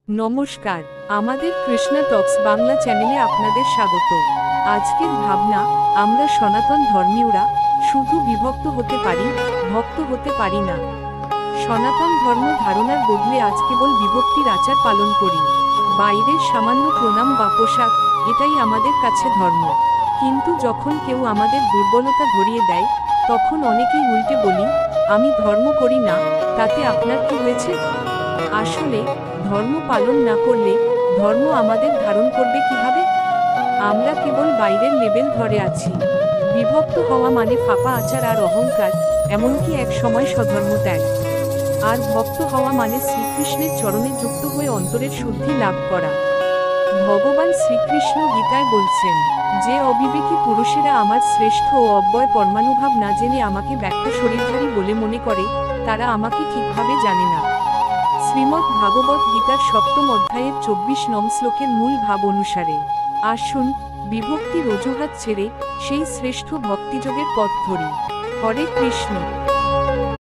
নমস্কার, আমাদের কৃষ্ণা টক্স বাংলা চ্যানেলে আপনাদের স্বাগত। আজকের ভাবনা, আমরা সনাতন ধর্মীয়রা শুধু বিভক্ত হতে পারি, ভক্ত হতে পারি না। সনাতন ধর্ম ধারণার বদলে আজ কেবল বিভক্তির আচার পালন করি। বাইরের সামান্য প্রণাম বা পোশাক, এটাই আমাদের কাছে ধর্ম। কিন্তু যখন কেউ আমাদের দুর্বলতা ধরিয়ে দেয়, তখন অনেকেই উল্টে বলি, আমি ধর্ম করি না, তাতে আপনার কি হয়েছে? আসলে ধর্ম পালন না করলে ধর্ম আমাদের ধারণ করবে কিভাবে? আমরা কেবল বাইরের লেবেল ধরে আছি। বিভক্ত হওয়া মানে ফাঁপা আচার আর অহংকার, এমনকি এক সময় স্বধর্ম ত্যাগ। আর ভক্ত হওয়া মানে শ্রীকৃষ্ণের চরণে যুক্ত হয়ে অন্তরের শুদ্ধি লাভ করা। ভগবান শ্রীকৃষ্ণ গীতায় বলছেন, যে অবিবেকী পুরুষেরা আমার শ্রেষ্ঠ ও অব্যয় পরমানুভাব না জেনে আমাকে ব্যক্ত শরীরধারী বলে মনে করে, তারা আমাকে ঠিকভাবে জানে না। শ্রীমদ্ ভাগবত গীতার 7ম অধ্যায়ের 24 নং শ্লোকের মূল ভাব অনুসারে আসুন বিভক্তির অজুহাত ছেড়ে সেই শ্রেষ্ঠ ভক্তিযোগের পথ ধরি। হরে কৃষ্ণ।